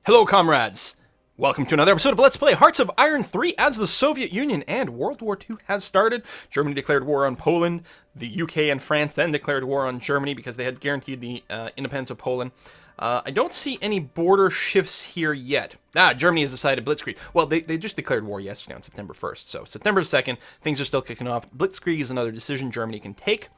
Hello, comrades! Welcome to another episode of Let's Play Hearts of Iron 3 as the Soviet Union and World War II has started. Germany declared war on Poland. The UK and France then declared war on Germany because they had guaranteed the independence of Poland. I don't see any border shifts here yet. Germany has decided Blitzkrieg. Well, they just declared war yesterday on September 1st. So September 2nd, things are still kicking off. Blitzkrieg is another decision Germany can take.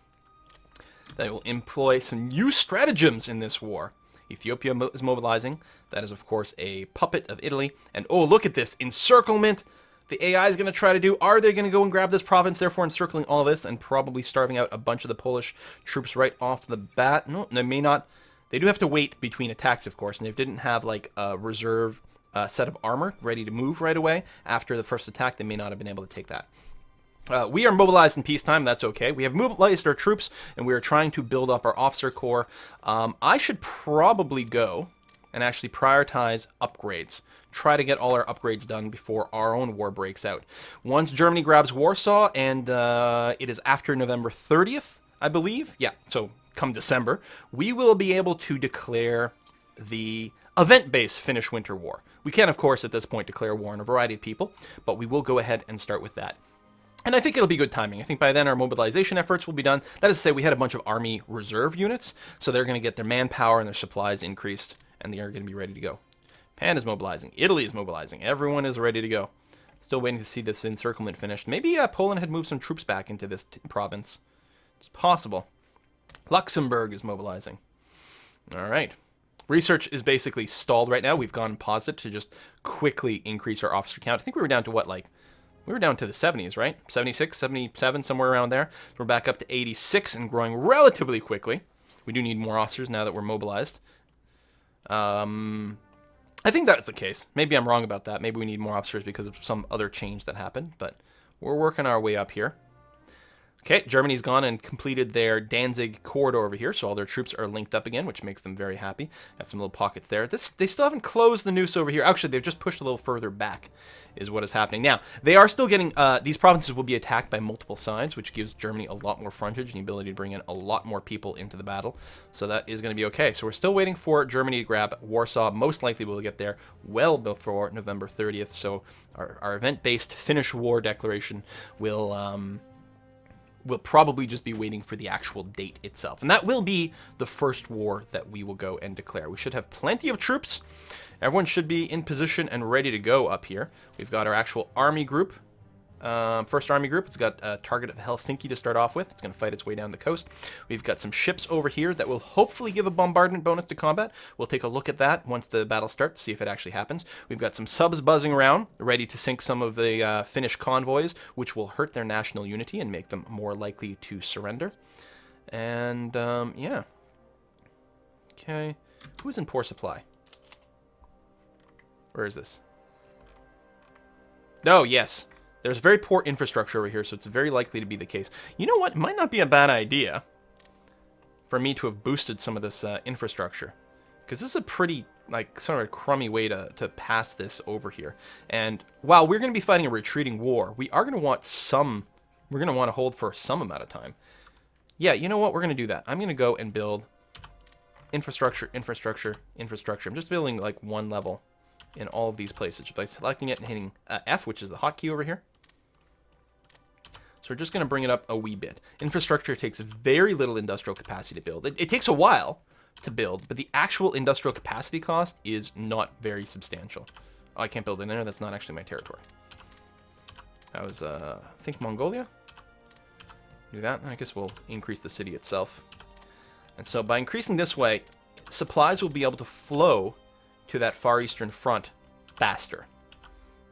They will employ some new stratagems in this war. Ethiopia is mobilizing. That is, of course, a puppet of Italy. And, oh, look at this. Encirclement. The AI is going to try to do. Are they going to go and grab this province, therefore encircling all this and probably starving out a bunch of the Polish troops right off the bat? No, they may not. They do have to wait between attacks, of course. And they didn't have, like, a reserve set of armor ready to move right away after the first attack. They may not have been able to take that. We are mobilized in peacetime. That's okay. We have mobilized our troops, and we are trying to build up our officer corps. I should probably go and actually prioritize upgrades. Try to get all our upgrades done before our own war breaks out. Once Germany grabs Warsaw, and it is after November 30th, I believe. Yeah, so come December, we will be able to declare the event-based Finnish Winter War. We can, of course, at this point declare war on a variety of people, but we will go ahead and start with that. And I think it'll be good timing. I think by then our mobilization efforts will be done. That is to say, we had a bunch of Army Reserve units, so they're going to get their manpower and their supplies increased, and they are going to be ready to go. Japan is mobilizing. Italy is mobilizing. Everyone is ready to go. Still waiting to see this encirclement finished. Maybe Poland had moved some troops back into this province. It's possible. Luxembourg is mobilizing. All right. Research is basically stalled right now. We've gone positive to just quickly increase our officer count. I think we were down to what, like... We were down to the 70s, right? 76, 77, somewhere around there. So we're back up to 86 and growing relatively quickly. We do need more officers now that we're mobilized. I think that's the case. Maybe I'm wrong about that. Maybe we need more officers because of some other change that happened. But we're working our way up here. Okay, Germany's gone and completed their Danzig corridor over here, so all their troops are linked up again, which makes them very happy. Got some little pockets there. They still haven't closed the noose over here. Actually, they've just pushed a little further back, is what is happening. Now, they are still getting, these provinces will be attacked by multiple sides, which gives Germany a lot more frontage and the ability to bring in a lot more people into the battle. So that is going to be okay. So we're still waiting for Germany to grab Warsaw. Most likely we'll get there well before November 30th. So our event-based Finnish war declaration will... We'll probably just be waiting for the actual date itself. And that will be the first war that we will go and declare. We should have plenty of troops. Everyone should be in position and ready to go up here. We've got our actual army group. First army group. It's got a target of Helsinki to start off with. It's going to fight its way down the coast. We've got some ships over here that will hopefully give a bombardment bonus to combat. We'll take a look at that once the battle starts, see if it actually happens. We've got some subs buzzing around, ready to sink some of the Finnish convoys, which will hurt their national unity and make them more likely to surrender. And, yeah. Okay. Who's in poor supply? Where is this? Oh, yes. There's very poor infrastructure over here, so it's very likely to be the case. You know what? It might not be a bad idea for me to have boosted some of this infrastructure. Because this is a pretty, like, sort of a crummy way to pass this over here. And while we're going to be fighting a retreating war, we are going to want some... We're going to want to hold for some amount of time. Yeah, you know what? We're going to do that. I'm going to go and build infrastructure, infrastructure, infrastructure. I'm just building, like, one level in all of these places just by selecting it and hitting F, which is the hotkey over here. So we're just going to bring it up a wee bit. Infrastructure takes very little industrial capacity to build. It takes a while to build, but the actual industrial capacity cost is not very substantial. Oh, I can't build in there. That's not actually my territory. That was, I think, Mongolia. Do that. I guess we'll increase the city itself. And so by increasing this way, supplies will be able to flow to that Far Eastern front faster.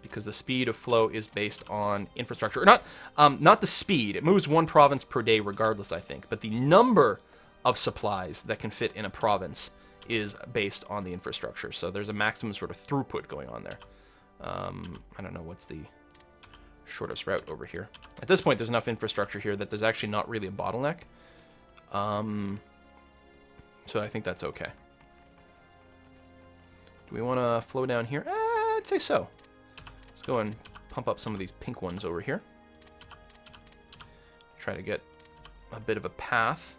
Because the speed of flow is based on infrastructure. Not the speed. It moves one province per day regardless, I think. But the number of supplies that can fit in a province is based on the infrastructure. So there's a maximum sort of throughput going on there. I don't know what's the shortest route over here. At this point, there's enough infrastructure here that there's actually not really a bottleneck. So I think that's okay. Do we want to flow down here? I'd say so. Let's go and pump up some of these pink ones over here. Try to get a bit of a path.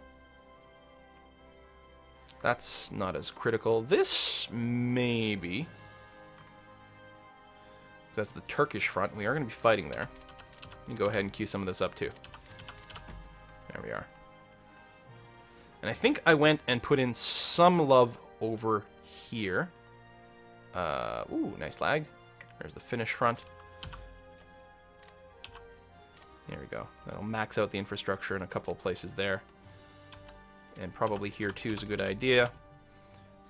That's not as critical. This, maybe. That's the Turkish front. We are going to be fighting there. Let me go ahead and queue some of this up too. There we are. And I think I went and put in some love over here. Ooh, nice lag. There's the Finnish front. There we go. That'll max out the infrastructure in a couple of places there. And probably here too is a good idea,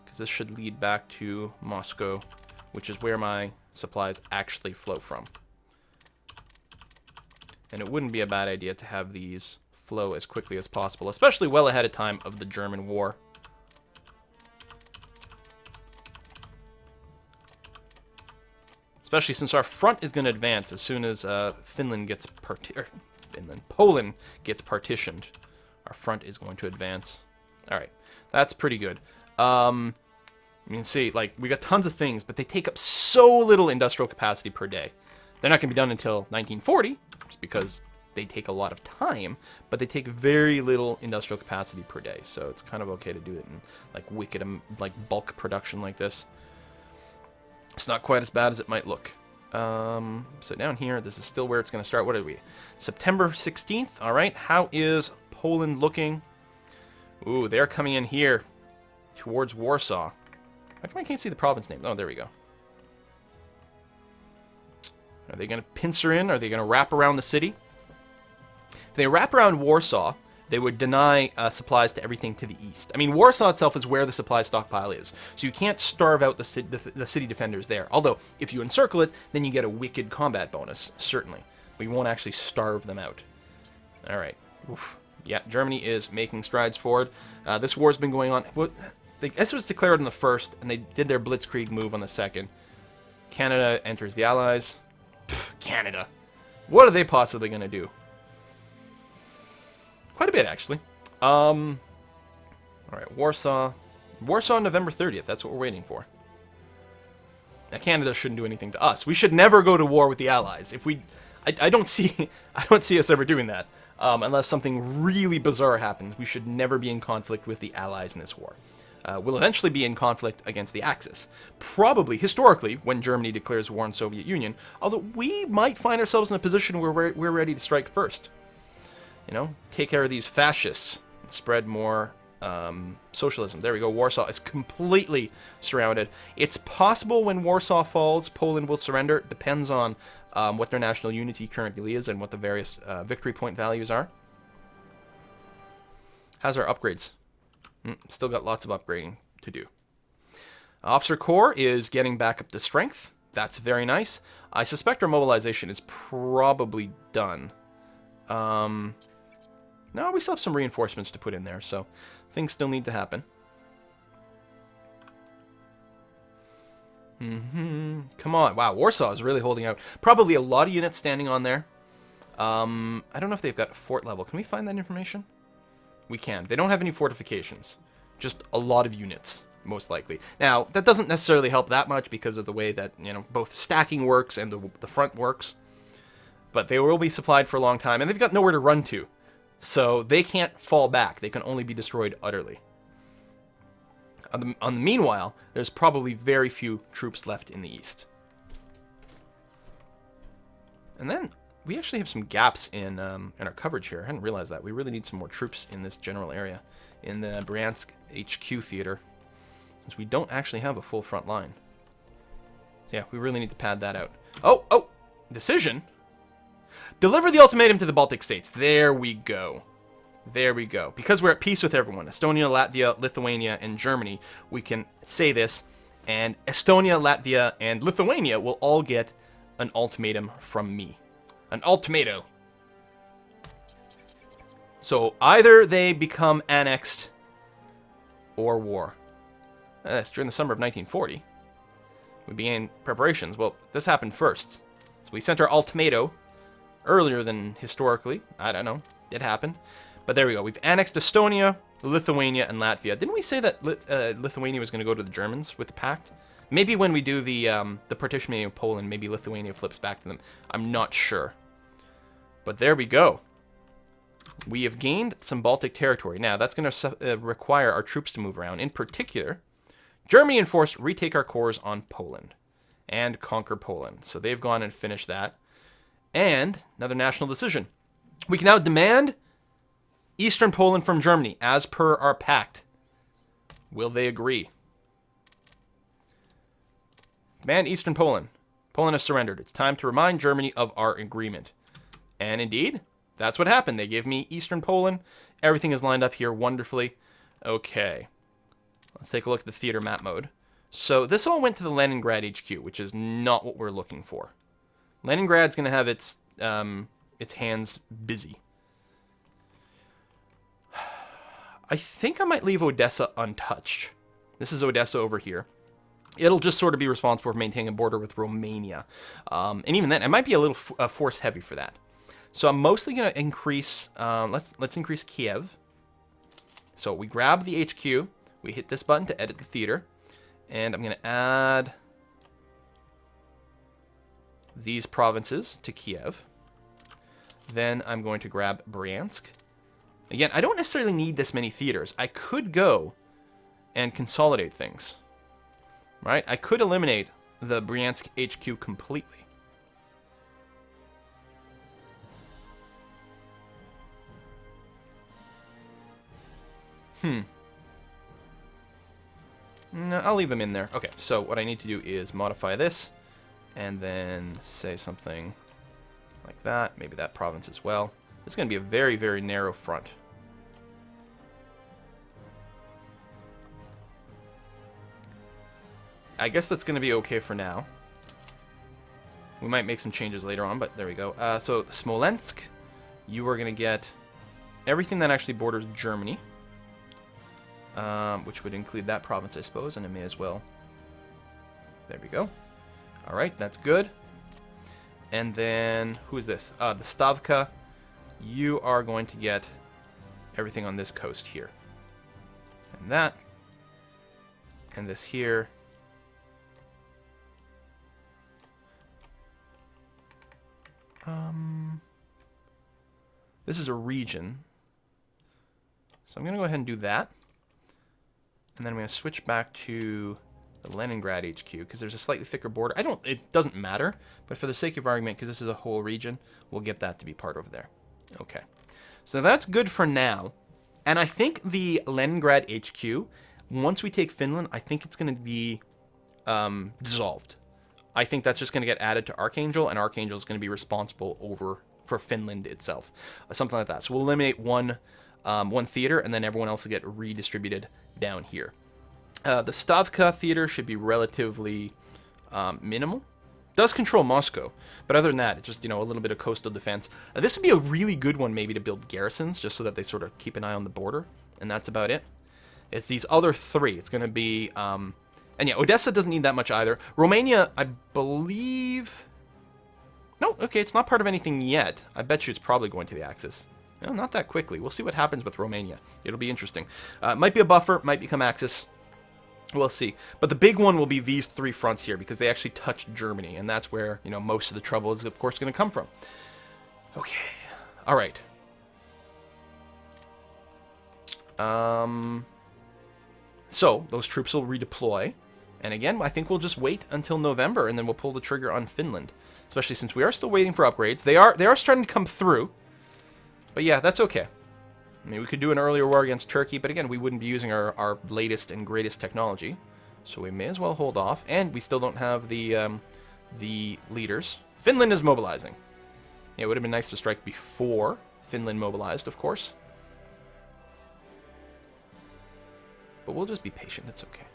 because this should lead back to Moscow, which is where my supplies actually flow from. And it wouldn't be a bad idea to have these flow as quickly as possible, especially well ahead of time of the German war. Especially since our front is going to advance as soon as Poland gets partitioned. Our front is going to advance. All right, that's pretty good. You can see, like, we got tons of things, but they take up so little industrial capacity per day. They're not going to be done until 1940, just because they take a lot of time, but they take very little industrial capacity per day. So it's kind of okay to do it in like wicked, like bulk production like this. It's not quite as bad as it might look. So down here, this is still where it's going to start. What are we? September 16th. All right. How is Poland looking? Ooh, they're coming in here towards Warsaw. How come I can't see the province name? Oh, there we go. Are they going to pincer in? Are they going to wrap around the city? If they wrap around Warsaw, they would deny supplies to everything to the east. I mean, Warsaw itself is where the supply stockpile is, so you can't starve out the city defenders there. Although, if you encircle it, then you get a wicked combat bonus, certainly. But you won't actually starve them out. All right. Oof. Yeah, Germany is making strides forward. This war's been going on. Well, this was declared on the 1st, and they did their blitzkrieg move on the 2nd. Canada enters the Allies. Pfft, Canada. What are they possibly going to do? Quite a bit, actually. All right, Warsaw. Warsaw, November 30th. That's what we're waiting for. Now, Canada shouldn't do anything to us. We should never go to war with the Allies. If we, I don't see us ever doing that, unless something really bizarre happens. We should never be in conflict with the Allies in this war. We'll eventually be in conflict against the Axis. Probably, historically, when Germany declares war on Soviet Union, although we might find ourselves in a position where we're ready to strike first. You know, take care of these fascists and spread more socialism. There we go. Warsaw is completely surrounded. It's possible when Warsaw falls, Poland will surrender. It depends on what their national unity currently is and what the various victory point values are. How's our upgrades? Still got lots of upgrading to do. Officer Corps is getting back up to strength. That's very nice. I suspect our mobilization is probably done. No, we still have some reinforcements to put in there, so things still need to happen. Come on. Wow, Warsaw is really holding out. Probably a lot of units standing on there. I don't know if they've got fort level. Can we find that information? We can. They don't have any fortifications. Just a lot of units, most likely. Now, that doesn't necessarily help that much because of the way that, you know, both stacking works and the front works. But they will be supplied for a long time, and they've got nowhere to run to. So they can't fall back. They can only be destroyed utterly. On the meanwhile, there's probably very few troops left in the east. And then we actually have some gaps in our coverage here. I hadn't realized that. We really need some more troops in this general area, in the Bryansk HQ theater, since we don't actually have a full front line. So yeah, we really need to pad that out. Oh! Decision? Deliver the ultimatum to the Baltic states. There we go. There we go. Because we're at peace with everyone, Estonia, Latvia, Lithuania, and Germany, we can say this, and Estonia, Latvia, and Lithuania will all get an ultimatum from me. An ultimatum. So either they become annexed or war. That's during the summer of 1940. We began preparations. Well, this happened first. So we sent our ultimatum earlier than historically. I don't know. It happened. But there we go. We've annexed Estonia, Lithuania, and Latvia. Didn't we say that Lithuania was going to go to the Germans with the pact? Maybe when we do the partitioning of Poland, maybe Lithuania flips back to them. I'm not sure. But there we go. We have gained some Baltic territory. Now, that's going to require our troops to move around. In particular, Germany enforced retake our cores on Poland. and conquer Poland. So they've gone and finished that. And another national decision. We can now demand Eastern Poland from Germany, as per our pact. Will they agree? Demand Eastern Poland. Poland has surrendered. It's time to remind Germany of our agreement. And indeed, that's what happened. They gave me Eastern Poland. Everything is lined up here wonderfully. Okay. Let's take a look at the theater map mode. So this all went to the Leningrad HQ, which is not what we're looking for. Leningrad's going to have its hands busy. I think I might leave Odessa untouched. This is Odessa over here. It'll just sort of be responsible for maintaining a border with Romania. And even then, it might be a little force heavy for that. So I'm mostly going to increase, let's increase Kiev. So we grab the HQ, we hit this button to edit the theater, and I'm going to add these provinces to Kiev. Then I'm going to grab Bryansk. Again, I don't necessarily need this many theaters. I could go and consolidate things. Right? I could eliminate the Bryansk HQ completely. No, I'll leave them in there. Okay, so what I need to do is modify this and then say something like that. Maybe that province as well. It's going to be a very, very narrow front. I guess that's going to be okay for now. We might make some changes later on, but there we go. So Smolensk, you are going to get everything that actually borders Germany, which would include that province, I suppose, and it may as well. There we go. All right, that's good. And then, who is this? The Stavka. You are going to get everything on this coast here. And that. And this here. This is a region. So I'm going to go ahead and do that. And then I'm going to switch back to the Leningrad HQ because there's a slightly thicker border. It doesn't matter, but for the sake of argument, because this is a whole region, we'll get that to be part over there. Okay. So that's good for now. And I think the Leningrad HQ, once we take Finland, I think it's going to be dissolved. I think that's just going to get added to Archangel, and Archangel is going to be responsible for Finland itself. Something like that. So we'll eliminate one theater, and then everyone else will get redistributed down here. The Stavka theater should be relatively minimal. Does control Moscow, but other than that, it's just, a little bit of coastal defense. This would be a really good one maybe to build garrisons, just so that they sort of keep an eye on the border, and that's about it. It's these other three. It's going to be... and yeah, Odessa doesn't need that much either. Romania, I believe... No, okay, it's not part of anything yet. I bet you it's probably going to the Axis. No, not that quickly. We'll see what happens with Romania. It'll be interesting. Might be a buffer, might become Axis. We'll see. But the big one will be these three fronts here, because they actually touch Germany, and that's where, most of the trouble is, of course, going to come from. Okay. All right. So, those troops will redeploy. And again, I think we'll just wait until November, and then we'll pull the trigger on Finland. Especially since we are still waiting for upgrades. They are starting to come through. But yeah, that's okay. I mean, we could do an earlier war against Turkey, but again, we wouldn't be using our latest and greatest technology. So we may as well hold off. And we still don't have the leaders. Finland is mobilizing. Yeah, it would have been nice to strike before Finland mobilized, of course. But we'll just be patient. It's okay.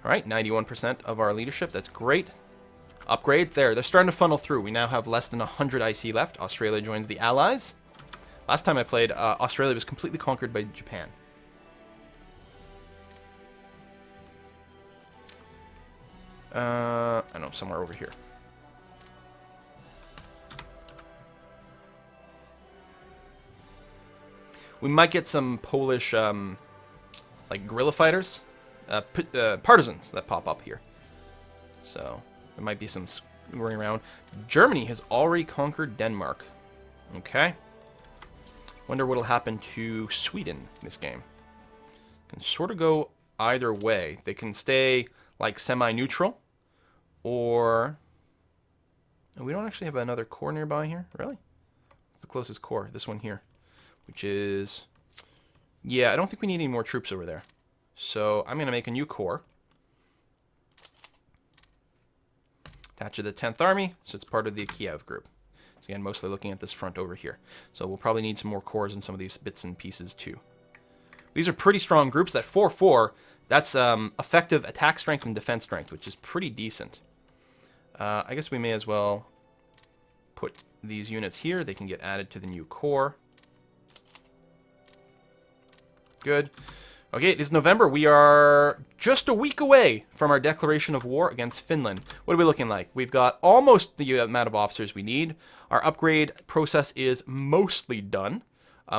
All right, 91% of our leadership. That's great. Upgrade there. They're starting to funnel through. We now have less than 100 IC left. Australia joins the Allies. Last time I played, Australia was completely conquered by Japan. I know, somewhere over here. We might get some Polish, like, guerrilla fighters. Partisans that pop up here. So, there might be some screwing around. Germany has already conquered Denmark. Okay. Wonder what'll happen to Sweden this game. Can sort of go either way. They can stay like semi-neutral, or we don't actually have another core nearby here. Really? It's the closest core. This one here, which is, yeah, I don't think we need any more troops over there. So I'm going to make a new core. Attach to the 10th Army, so it's part of the Kiev group. So again, mostly looking at this front over here. So we'll probably need some more cores in some of these bits and pieces too. These are pretty strong groups. That 4-4, that's effective attack strength and defense strength, which is pretty decent. I guess we may as well put these units here. They can get added to the new core. Good. Okay, it is November. We are just a week away from our declaration of war against Finland. What are we looking like? We've got almost the amount of officers we need. Our upgrade process is mostly done.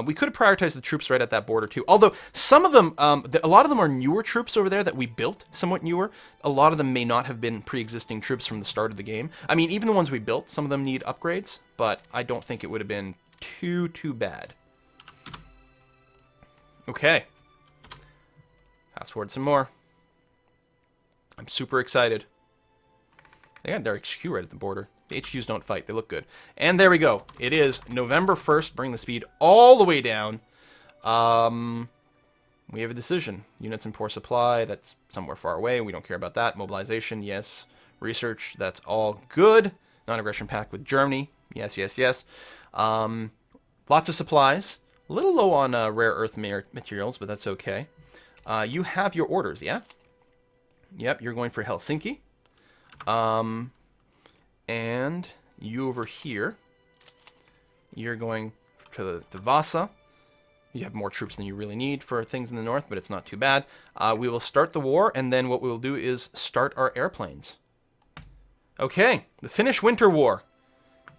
We could have prioritized the troops right at that border too. Although some of them, a lot of them are newer troops over there that we built, somewhat newer. A lot of them may not have been pre-existing troops from the start of the game. I mean, even the ones we built, some of them need upgrades, but I don't think it would have been too bad. Okay. Fast forward some more. I'm super excited. They got their HQ right at the border. The HQs don't fight. They look good. And there we go. It is November 1st. Bring the speed all the way down. We have a decision. Units in poor supply. That's somewhere far away. We don't care about that. Mobilization, yes. Research, that's all good. Non-aggression pact with Germany. Yes, yes, yes. Lots of supplies. A little low on rare earth materials, but that's okay. You have your orders, yeah? Yep, you're going for Helsinki. And you over here, you're going to Vasa. You have more troops than you really need for things in the north, but it's not too bad. We will start the war, and then what we will do is start our airplanes. Okay, the Finnish Winter War.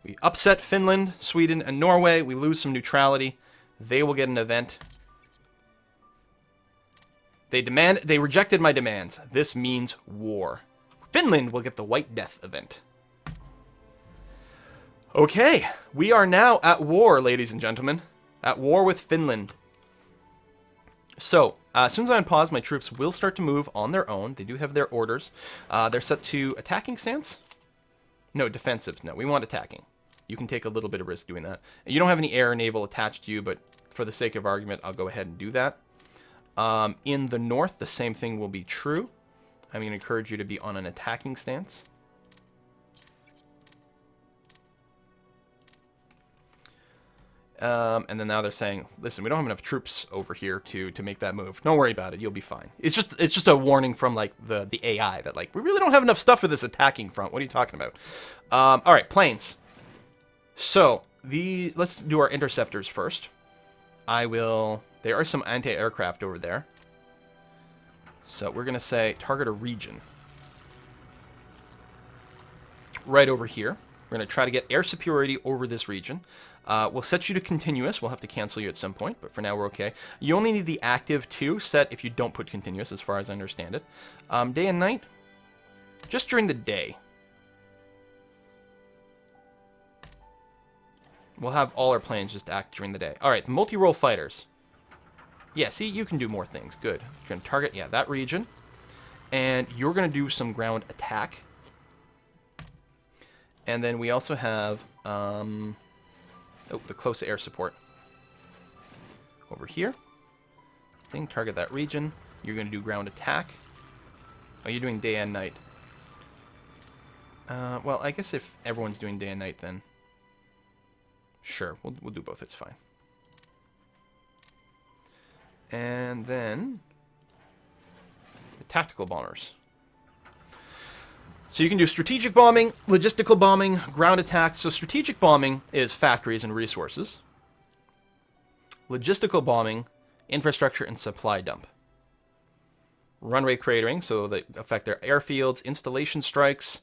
We upset Finland, Sweden, and Norway. We lose some neutrality. They will get an event. They rejected my demands. This means war. Finland will get the White Death event. Okay, we are now at war, ladies and gentlemen. At war with Finland. So, as soon as I unpause, my troops will start to move on their own. They do have their orders. They're set to attacking stance? No, defensive. No, we want attacking. You can take a little bit of risk doing that. You don't have any air or naval attached to you, but for the sake of argument, I'll go ahead and do that. In the north, the same thing will be true. I'm going to encourage you to be on an attacking stance. And then now they're saying, listen, we don't have enough troops over here to make that move. Don't worry about it. You'll be fine. It's just a warning from like the AI that like, we really don't have enough stuff for this attacking front. What are you talking about? All right, planes. So let's do our interceptors first. There are some anti-aircraft over there. So we're going to say target a region. Right over here. We're going to try to get air superiority over this region. We'll set you to continuous. We'll have to cancel you at some point, but for now we're okay. You only need the active 2 set if you don't put continuous, as far as I understand it. Day and night? Just during the day. We'll have all our planes just act during the day. All right, the multi-role fighters. Yeah, see, you can do more things. Good. You're going to target, yeah, that region. And you're going to do some ground attack. And then we also have, the close air support. Over here. Target that region. You're going to do ground attack. Oh, you're doing day and night. Well, I guess if everyone's doing day and night, then sure, we'll do both. It's fine. And then the tactical bombers. So you can do strategic bombing, logistical bombing, ground attacks. So strategic bombing is factories and resources. Logistical bombing, infrastructure and supply dump. Runway cratering, so they affect their airfields, installation strikes,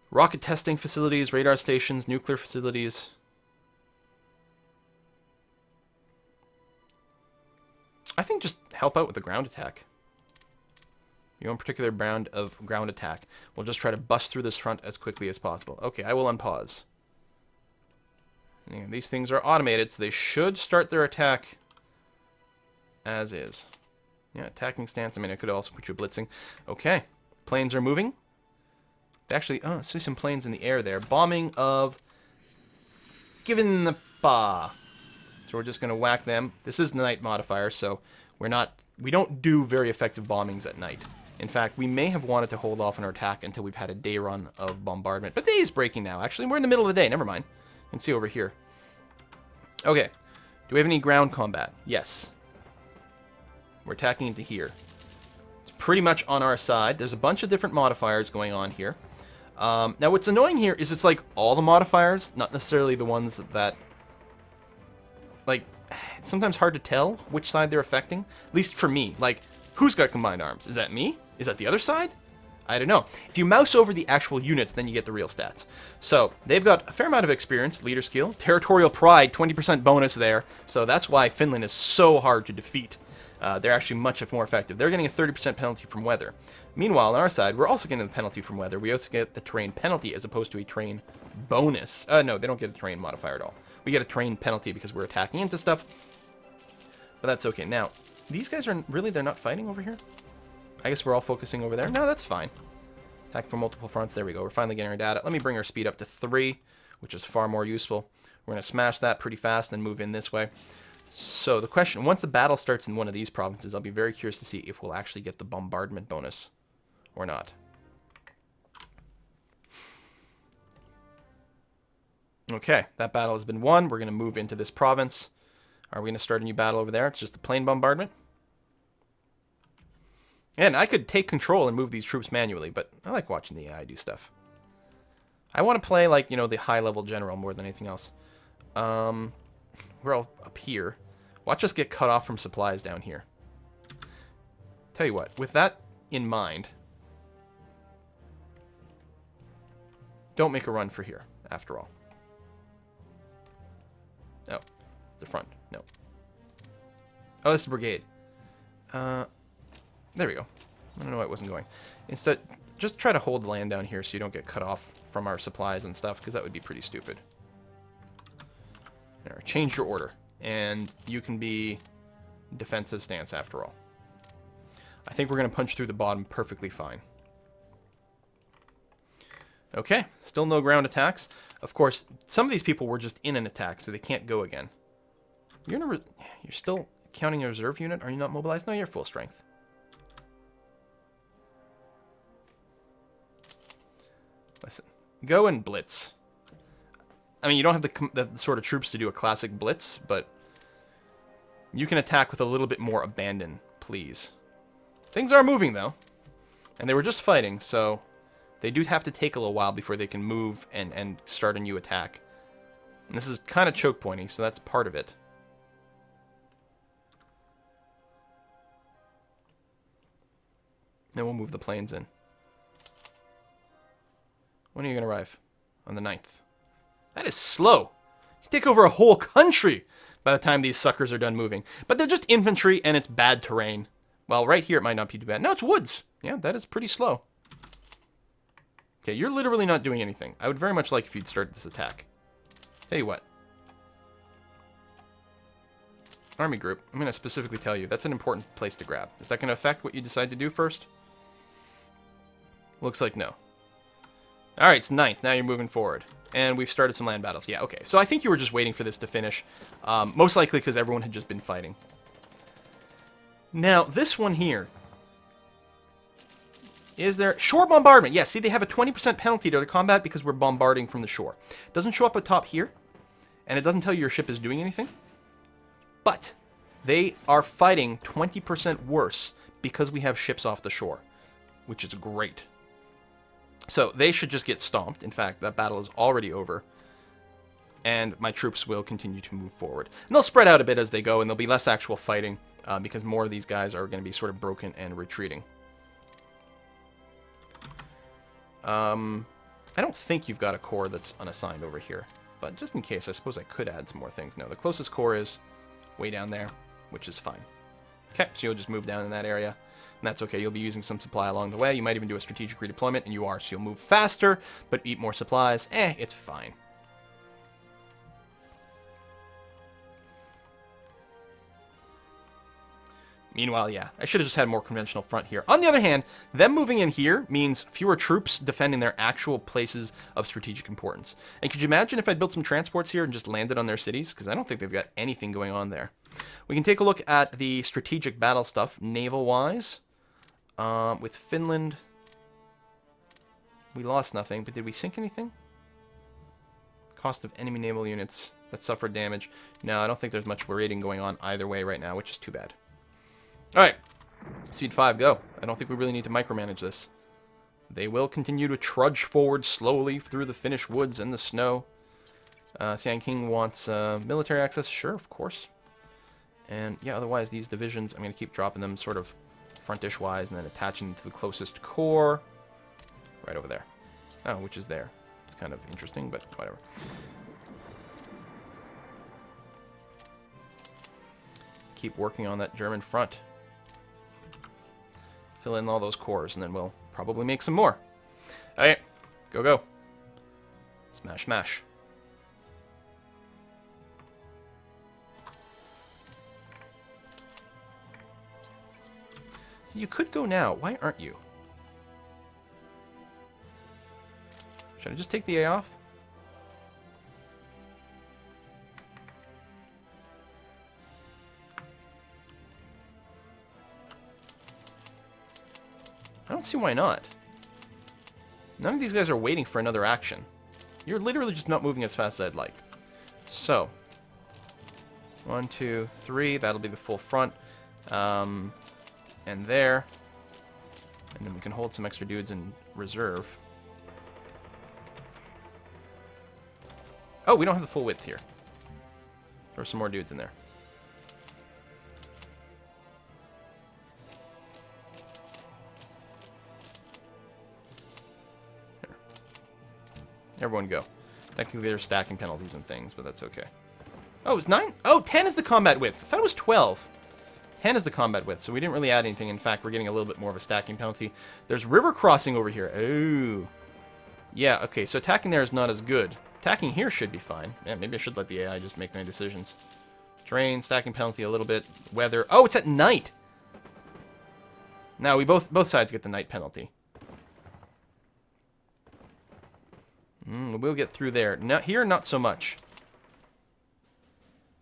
rocket testing facilities, radar stations, nuclear facilities. I think just help out with the ground attack. Your own particular brand of ground attack. We'll just try to bust through this front as quickly as possible. Okay, I will unpause. And these things are automated, so they should start their attack as is. Yeah, attacking stance. I mean, I could also put you blitzing. Okay. Planes are moving. Actually, I see some planes in the air there. Bombing of Given the Ba. So we're just going to whack them. This is the night modifier, so we don't do very effective bombings at night. In fact, we may have wanted to hold off on our attack until we've had a day run of bombardment. But day is breaking now. Actually, we're in the middle of the day. Never mind. You can see over here. Okay. Do we have any ground combat? Yes. We're attacking into here. It's pretty much on our side. There's a bunch of different modifiers going on here. Now, what's annoying here is it's like all the modifiers, not necessarily the ones that... Like, it's sometimes hard to tell which side they're affecting. At least for me. Like, who's got combined arms? Is that me? Is that the other side? I don't know. If you mouse over the actual units, then you get the real stats. So, they've got a fair amount of experience, leader skill, territorial pride, 20% bonus there. So that's why Finland is so hard to defeat. They're actually much more effective. They're getting a 30% penalty from weather. Meanwhile, on our side, we're also getting the penalty from weather. We also get the terrain penalty as opposed to a terrain bonus. No, they don't get a terrain modifier at all. We get a terrain penalty because we're attacking into stuff. But that's okay. Now, these guys are really, they're not fighting over here? I guess we're all focusing over there. No, that's fine. Attack from multiple fronts. There we go. We're finally getting our data. Let me bring our speed up to 3, which is far more useful. We're going to smash that pretty fast and move in this way. So the question, once the battle starts in one of these provinces, I'll be very curious to see if we'll actually get the bombardment bonus or not. Okay, that battle has been won. We're going to move into this province. Are we going to start a new battle over there? It's just a plain bombardment. And I could take control and move these troops manually, but I like watching the AI do stuff. I want to play, like, you know, the high-level general more than anything else. We're all up here. Watch us get cut off from supplies down here. Tell you what, with that in mind, don't make a run for here, after all. No. The front. No. Oh, this is the brigade. There we go. I don't know why it wasn't going. Instead, just try to hold the land down here so you don't get cut off from our supplies and stuff, because that would be pretty stupid. There, change your order, and you can be defensive stance after all. I think we're going to punch through the bottom perfectly fine. Okay, still no ground attacks. Of course, some of these people were just in an attack, so they can't go again. You're still counting a reserve unit? Are you not mobilized? No, you're full strength. Listen, go and blitz. I mean, you don't have the sort of troops to do a classic blitz, but you can attack with a little bit more abandon, please. Things are moving, though. And they were just fighting, so they do have to take a little while before they can move and start a new attack. And this is kind of choke pointing, so that's part of it. Then we'll move the planes in. When are you going to arrive? On the 9th. That is slow. You take over a whole country by the time these suckers are done moving. But they're just infantry, and it's bad terrain. Well, right here it might not be too bad. No, it's woods. Yeah, that is pretty slow. Okay, you're literally not doing anything. I would very much like if you'd started this attack. Tell you what. Army group, I'm going to specifically tell you, that's an important place to grab. Is that going to affect what you decide to do first? Looks like no. Alright, it's 9th. Now you're moving forward. And we've started some land battles. Yeah, okay. So I think you were just waiting for this to finish. Most likely because everyone had just been fighting. Now, this one here. Is there... Shore bombardment. Yeah, see, they have a 20% penalty to the combat because we're bombarding from the shore. It doesn't show up at top here. And it doesn't tell you your ship is doing anything. But they are fighting 20% worse because we have ships off the shore. Which is great. So they should just get stomped. In fact, that battle is already over. And my troops will continue to move forward. And they'll spread out a bit as they go, and there'll be less actual fighting because more of these guys are going to be sort of broken and retreating. I don't think you've got a corps that's unassigned over here. But just in case, I suppose I could add some more things. No, the closest corps is way down there, which is fine. Okay, so you'll just move down in that area. And that's okay, you'll be using some supply along the way. You might even do a strategic redeployment, and you are. So you'll move faster, but eat more supplies. It's fine. Meanwhile, yeah, I should have just had a more conventional front here. On the other hand, them moving in here means fewer troops defending their actual places of strategic importance. And could you imagine if I built some transports here and just landed on their cities? Because I don't think they've got anything going on there. We can take a look at the strategic battle stuff, naval-wise. With Finland, we lost nothing, but did we sink anything? Cost of enemy naval units that suffered damage. No, I don't think there's much raiding going on either way right now, which is too bad. All right, speed 5, go. I don't think we really need to micromanage this. They will continue to trudge forward slowly through the Finnish woods and the snow. Sian King wants military access. Sure, of course. And yeah, otherwise these divisions, I'm going to keep dropping them sort of frontish-wise and then attaching them to the closest core. Right over there. Oh, which is there. It's kind of interesting, but whatever. Keep working on that German front. Fill in all those cores, and then we'll probably make some more. Okay, go, go. Smash, smash. You could go now. Why aren't you? Should I just take the A off? I don't see why not. None of these guys are waiting for another action. You're literally just not moving as fast as I'd like. So, 1, 2, 3. That'll be the full front. And there. And then we can hold some extra dudes in reserve. Oh, we don't have the full width here. There are some more dudes in there. Everyone go. Technically, there's stacking penalties and things, but that's okay. Oh, it's 9? Oh, 10 is the combat width. I thought it was 12. 10 is the combat width, so we didn't really add anything. In fact, we're getting a little bit more of a stacking penalty. There's river crossing over here. Oh. Yeah, okay, so attacking there is not as good. Attacking here should be fine. Yeah, maybe I should let the AI just make my decisions. Terrain, stacking penalty a little bit. Weather. Oh, it's at night! Now, we both sides get the night penalty. We'll get through there. Now, here, not so much.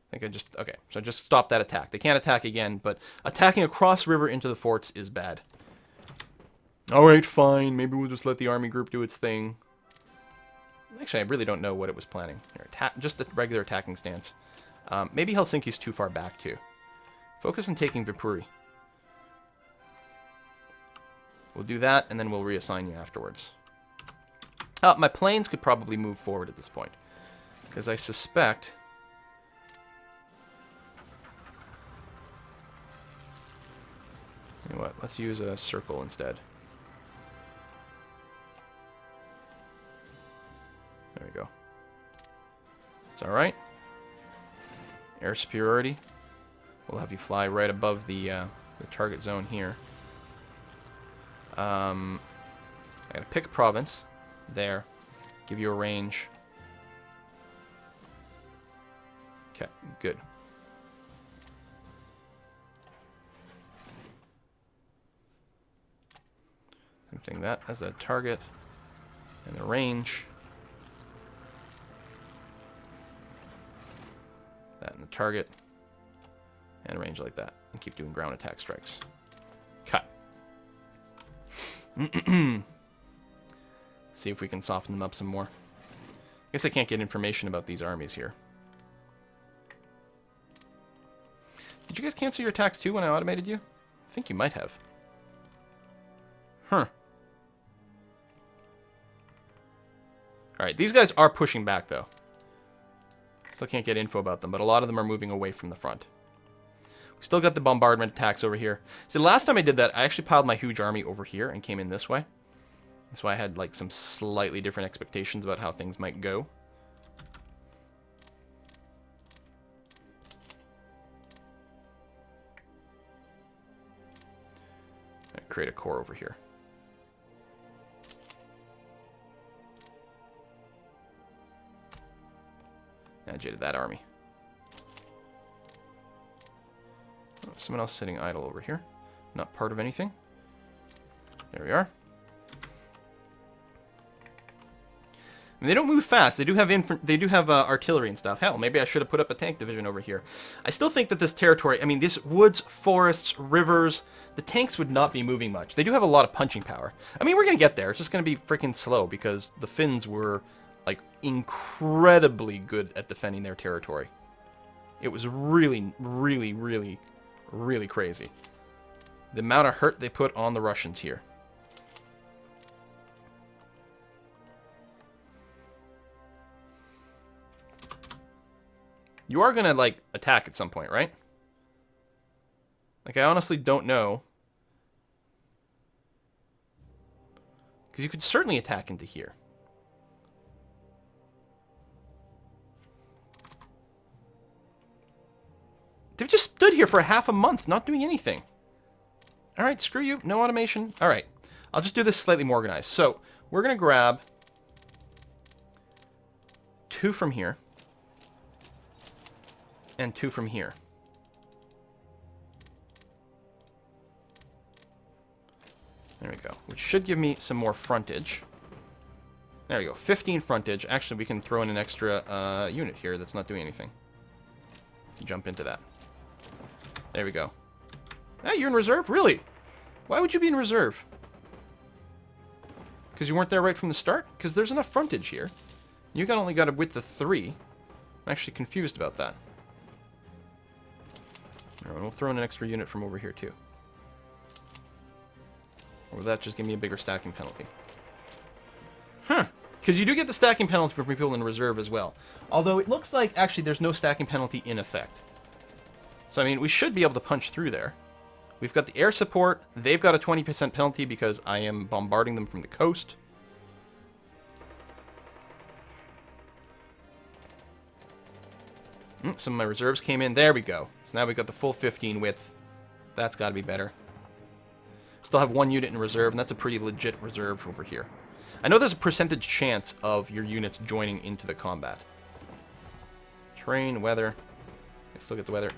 I think I just... Okay, so just stop that attack. They can't attack again, but attacking across river into the forts is bad. Alright, fine. Maybe we'll just let the army group do its thing. Actually, I really don't know what it was planning. Here, just a regular attacking stance. Maybe Helsinki's too far back, too. Focus on taking Viipuri. We'll do that, and then we'll reassign you afterwards. My planes could probably move forward at this point. Because I suspect... You know what? Let's use a circle instead. There we go. It's alright. Air superiority. We'll have you fly right above the target zone here. I gotta pick a province. There. Give you a range. Okay, good. Tempting that as a target. And the range. That in the target. And a range like that. And keep doing ground attack strikes. Cut. See if we can soften them up some more. I guess I can't get information about these armies here. Did you guys cancel your attacks too when I automated you? I think you might have. Huh. Alright, these guys are pushing back though. Still can't get info about them, but a lot of them are moving away from the front. We still got the bombardment attacks over here. See, the last time I did that, I actually piled my huge army over here and came in this way. That's why I had like some slightly different expectations about how things might go. I create a core over here. I jaded that army. someone else sitting idle over here. Not part of anything. There we are. I mean, they don't move fast. They do have artillery and stuff. Hell, maybe I should have put up a tank division over here. I still think that this territory, I mean, these woods, forests, rivers, the tanks would not be moving much. They do have a lot of punching power. I mean, we're going to get there. It's just going to be freaking slow because the Finns were, like, incredibly good at defending their territory. It was really, really, really, really crazy. The amount of hurt they put on the Russians here. You are going to, like, attack at some point, right? Like, I honestly don't know. Because you could certainly attack into here. They've just stood here for half a month, not doing anything. Alright, screw you. No automation. Alright. I'll just do this slightly more organized. So, we're going to grab 2 from here. And 2 from here. There we go. Which should give me some more frontage. There we go. 15 frontage. Actually, we can throw in an extra unit here that's not doing anything. Jump into that. There we go. Ah, you're in reserve? Really? Why would you be in reserve? Because you weren't there right from the start? Because there's enough frontage here. You only got a width of 3. I'm actually confused about that. And we'll throw in an extra unit from over here, too. Or will that just give me a bigger stacking penalty? Huh. Because you do get the stacking penalty for people in reserve as well. Although it looks like, actually, there's no stacking penalty in effect. So, I mean, we should be able to punch through there. We've got the air support. They've got a 20% penalty because I am bombarding them from the coast. Some of my reserves came in. There we go. So now we've got the full 15 width. That's got to be better. Still have 1 unit in reserve, and that's a pretty legit reserve over here. I know there's a percentage chance of your units joining into the combat. Terrain, weather. Let's look at the weather.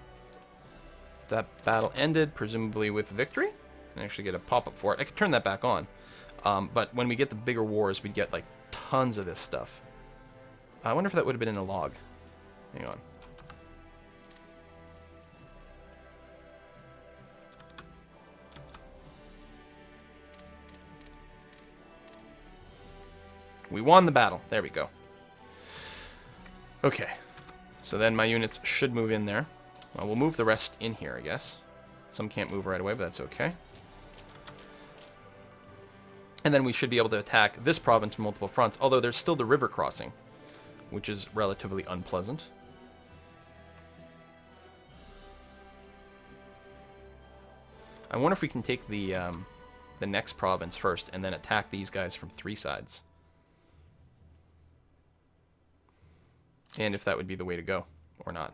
That battle ended, presumably with victory. I actually get a pop-up for it. I could turn that back on. But when we get the bigger wars, we get, like, tons of this stuff. I wonder if that would have been in a log. Hang on. We won the battle. There we go. Okay. So then my units should move in there. Well, we'll move the rest in here, I guess. Some can't move right away, but that's okay. And then we should be able to attack this province from multiple fronts, although there's still the river crossing, which is relatively unpleasant. I wonder if we can take the next province first and then attack these guys from 3 sides. And if that would be the way to go, or not.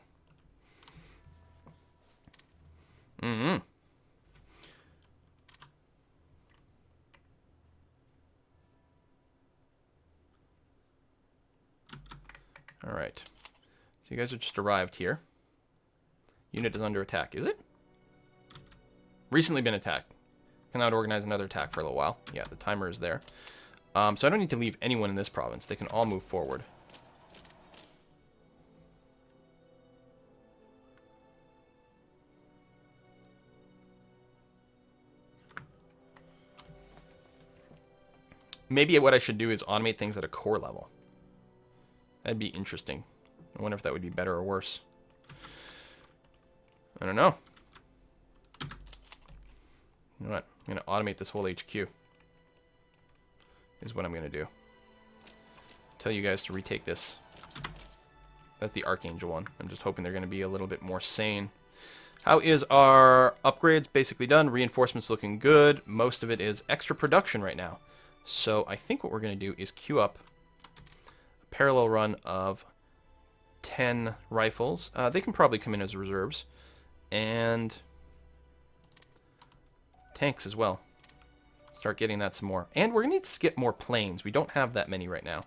Alright. So you guys have just arrived here. Unit is under attack, is it? Recently been attacked. Cannot organize another attack for a little while. Yeah, the timer is there. So I don't need to leave anyone in this province. They can all move forward. Maybe what I should do is automate things at a core level. That'd be interesting. I wonder if that would be better or worse. I don't know. You know what? I'm going to automate this whole HQ. Is what I'm going to do. Tell you guys to retake this. That's the Archangel one. I'm just hoping they're going to be a little bit more sane. How is our upgrades? Basically done. Reinforcements looking good. Most of it is extra production right now. So I think what we're going to do is queue up a parallel run of 10 rifles. They can probably come in as reserves. And tanks as well. Start getting that some more. And we're going to need to get more planes. We don't have that many right now.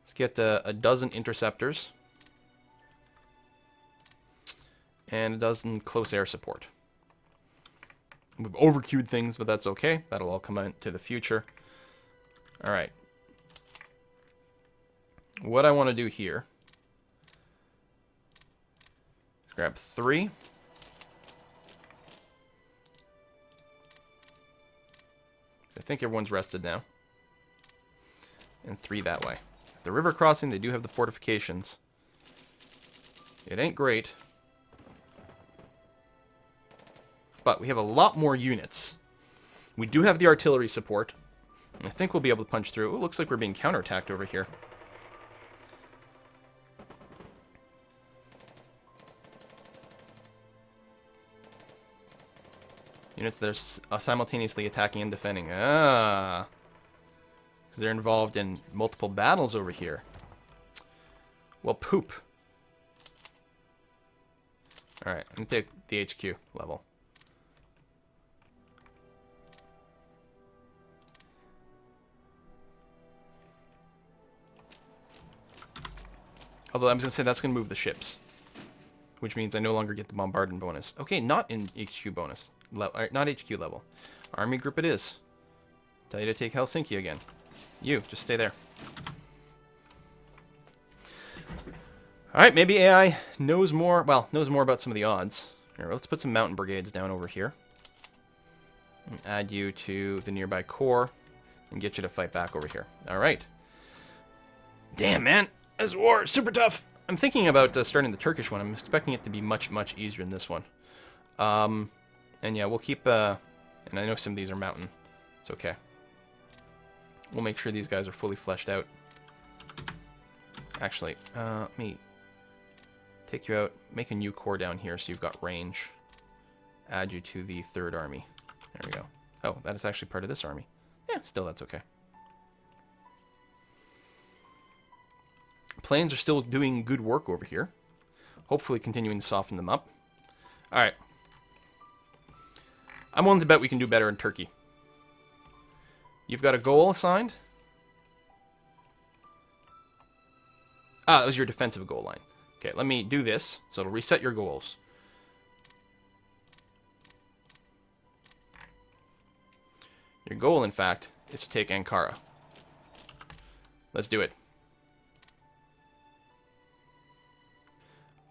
Let's get a dozen interceptors. And it doesn't close air support. We've overqueued things, but that's okay. That'll all come into the future. All right. What I want to do here is grab 3. I think everyone's rested now. And 3 that way. The river crossing, they do have the fortifications. It ain't great. But we have a lot more units. We do have the artillery support. I think we'll be able to punch through. It looks like we're being counterattacked over here. Units that are simultaneously attacking and defending. Ah. Because they're involved in multiple battles over here. Well, poop. Alright, I'm going to take the HQ level. Although I was going to say that's going to move the ships. Which means I no longer get the bombardment bonus. Okay, not in HQ bonus. Not HQ level. Army group it is. Tell you to take Helsinki again. You, just stay there. Alright, maybe AI knows more, well, knows more about some of the odds. Here, let's put some mountain brigades down over here. And add you to the nearby corps. And get you to fight back over here. Alright. Damn, man. This war is super tough. I'm thinking about starting the Turkish one. I'm expecting it to be much, much easier than this one. And yeah, we'll keep, and I know some of these are mountain. It's okay. We'll make sure these guys are fully fleshed out. Actually, let me take you out, make a new corps down here so you've got range. Add you to the 3rd Army. There we go. Oh, that is actually part of this army. Yeah, still that's okay. Planes are still doing good work over here. Hopefully continuing to soften them up. Alright. I'm willing to bet we can do better in Turkey. You've got a goal assigned? Ah, that was your defensive goal line. Okay, let me do this, so it'll reset your goals. Your goal, in fact, is to take Ankara. Let's do it.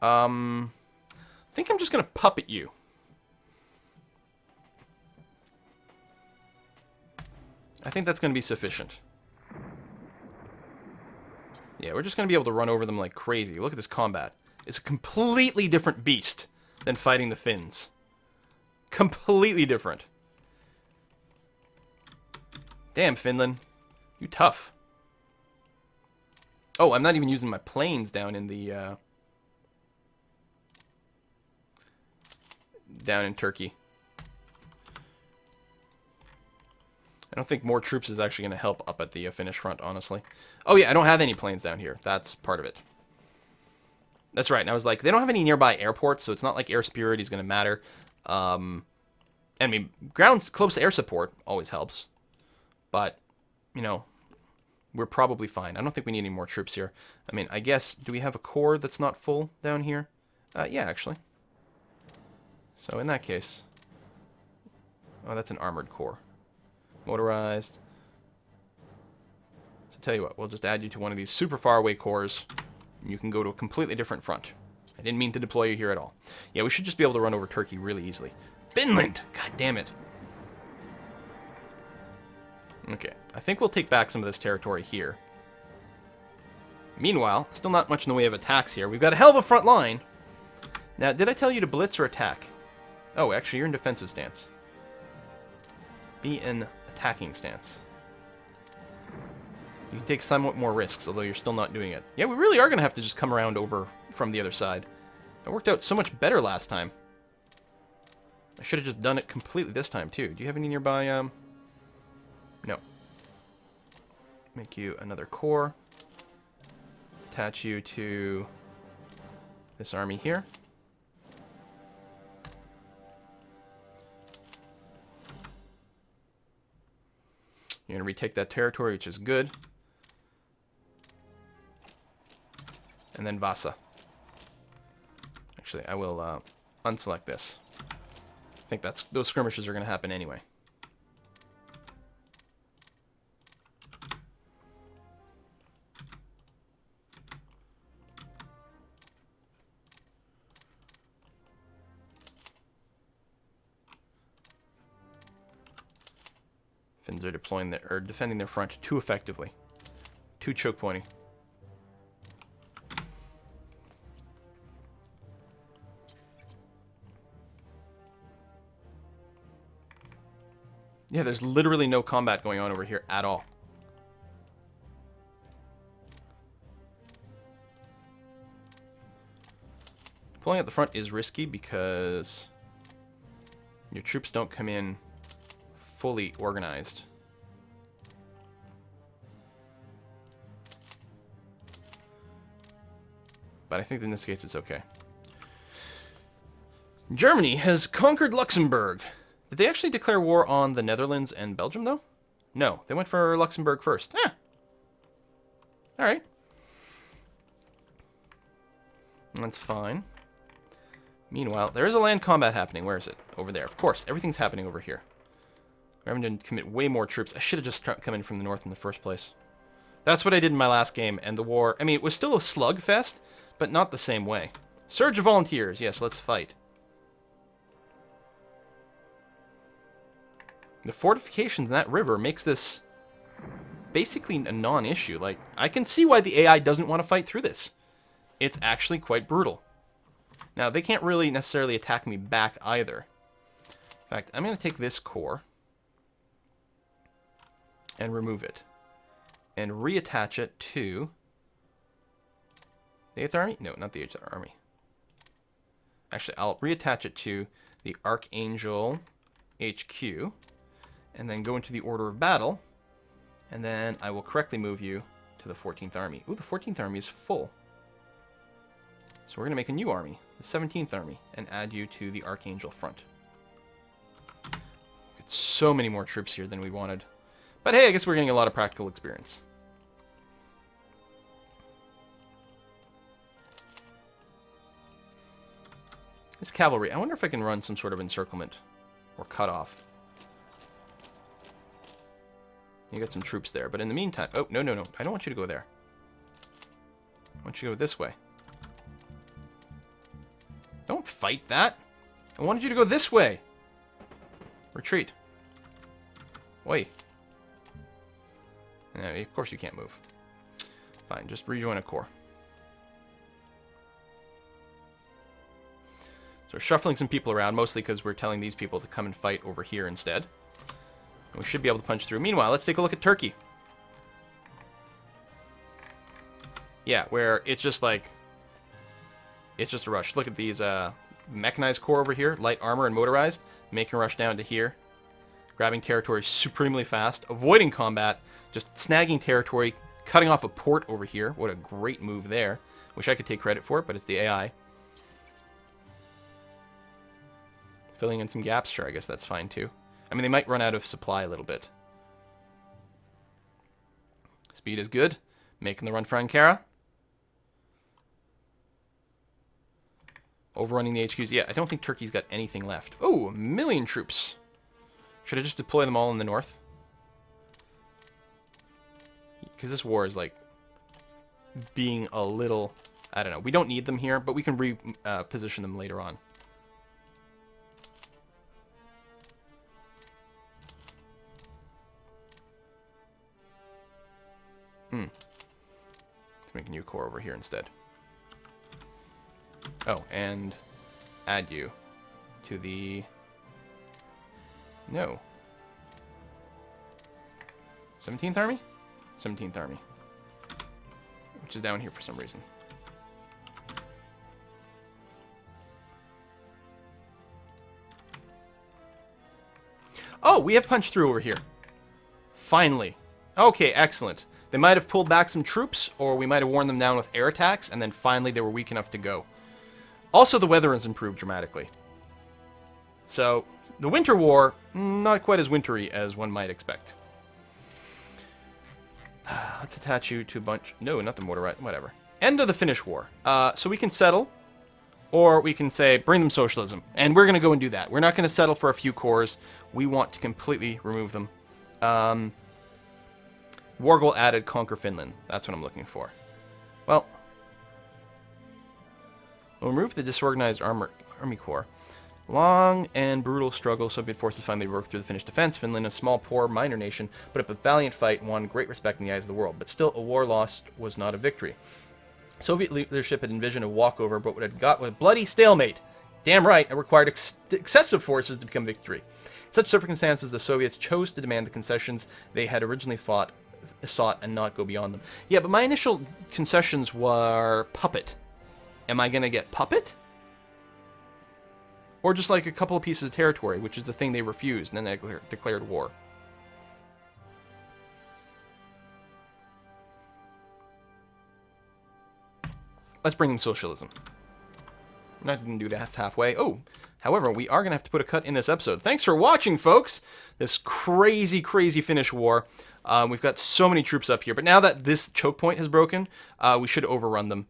I think I'm just going to puppet you. I think that's going to be sufficient. Yeah, we're just going to be able to run over them like crazy. Look at this combat. It's a completely different beast than fighting the Finns. Completely different. Damn, Finland. You tough. Oh, I'm not even using my planes down in the, down in Turkey. I don't think more troops is actually going to help up at the Finnish front, honestly. Oh yeah, I don't have any planes down here. That's part of it. That's right. And I was like, they don't have any nearby airports, so it's not like air superiority is going to matter. I mean, ground close air support always helps. But, you know, we're probably fine. I don't think we need any more troops here. I mean, I guess, do we have a corps that's not full down here? Yeah, actually. So in that case... Oh, that's an armored corps. Motorized. So tell you what, we'll just add you to one of these super far away corps. And you can go to a completely different front. I didn't mean to deploy you here at all. Yeah, we should just be able to run over Turkey really easily. Finland! God damn it. Okay, I think we'll take back some of this territory here. Meanwhile, still not much in the way of attacks here. We've got a hell of a front line. Now, did I tell you to blitz or attack? Oh, actually, you're in defensive stance. Be in attacking stance. You can take somewhat more risks, although you're still not doing it. Yeah, we really are going to have to just come around over from the other side. It worked out so much better last time. I should have just done it completely this time, too. Do you have any nearby, No. Make you another corps. Attach you to this army here. You're going to retake that territory, which is good. And then Vasa. Actually, I will unselect this. I think those skirmishes are going to happen anyway. Finns are defending their front too effectively. Too choke pointing. Yeah, there's literally no combat going on over here at all. Pulling at the front is risky because your troops don't come in fully organized. But I think in this case it's okay. Germany has conquered Luxembourg. Did they actually declare war on the Netherlands and Belgium, though? No, they went for Luxembourg first. Eh. Alright. That's fine. Meanwhile, there is a land combat happening. Where is it? Over there. Of course, everything's happening over here. We're having to commit way more troops. I should have just come in from the north in the first place. That's what I did in my last game, and the war... I mean, it was still a slugfest, but not the same way. Surge of volunteers. Yes, let's fight. The fortifications in that river makes this basically a non-issue. Like, I can see why the AI doesn't want to fight through this. It's actually quite brutal. Now, they can't really necessarily attack me back either. In fact, I'm going to take this corps and remove it. And reattach it to the 8th Army? No, not the 8th Army. Actually, I'll reattach it to the Archangel HQ. And then go into the order of battle. And then I will correctly move you to the 14th Army. Ooh, the 14th Army is full. So we're going to make a new army, the 17th Army, and add you to the Archangel front. Get so many more troops here than we wanted. But hey, I guess we're getting a lot of practical experience. This cavalry, I wonder if I can run some sort of encirclement or cut off. You got some troops there, but in the meantime... Oh, no, no, no. I don't want you to go there. I want you to go this way. Don't fight that. I wanted you to go this way. Retreat. Wait. Of course you can't move. Fine, just rejoin a corps. So we're shuffling some people around, mostly because we're telling these people to come and fight over here instead. We should be able to punch through. Meanwhile, let's take a look at Turkey. Yeah, where it's just like... It's just a rush. Look at these mechanized corps over here. Light armor and motorized. Making a rush down to here. Grabbing territory supremely fast. Avoiding combat. Just snagging territory. Cutting off a port over here. What a great move there. Wish I could take credit for it, but it's the AI. Filling in some gaps? Sure, I guess that's fine too. I mean, they might run out of supply a little bit. Speed is good. Making the run for Ankara. Overrunning the HQs. Yeah, I don't think Turkey's got anything left. Oh, 1 million troops. Should I just deploy them all in the north? Because this war is, like, being a little... I don't know. We don't need them here, but we can reposition them later on. Let's make a new corps over here instead. Oh, and add you to the... No. 17th Army? 17th Army. Which is down here for some reason. Oh, we have punched through over here. Finally. Okay, excellent. They might have pulled back some troops, or we might have worn them down with air attacks, and then finally they were weak enough to go. Also, the weather has improved dramatically. So, the Winter War, not quite as wintry as one might expect. Let's attach you to a bunch... No, not the motorized. Whatever. End of the Finnish War. So we can settle Or we can say, bring them socialism. And we're going to go and do that. We're not going to settle for a few cores. We want to completely remove them. War goal added, conquer Finland. That's what I'm looking for. Well, we'll remove the disorganized army corps. Long and brutal struggle, Soviet forces finally broke through the Finnish defense. Finland, a small, poor, minor nation, put up a valiant fight and won great respect in the eyes of the world. But still, a war lost was not a victory. Soviet leadership had envisioned a walkover, but what it got was a bloody stalemate. Damn right, it required excessive forces to become victory. In such circumstances, the Soviets chose to demand the concessions they had originally sought and not go beyond them. Yeah, but my initial concessions were puppet. Am I going to get puppet? Or just like a couple of pieces of territory, which is the thing they refused, and then they declared war. Let's bring them socialism. I'm not going to do that halfway. Oh, however, we are going to have to put a cut in this episode. Thanks for watching, folks. This crazy, crazy Finnish war. We've got so many troops up here. But now that this choke point has broken, we should overrun them.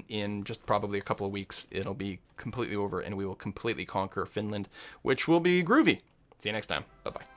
In just probably a couple of weeks, it'll be completely over, and we will completely conquer Finland, which will be groovy. See you next time. Bye-bye.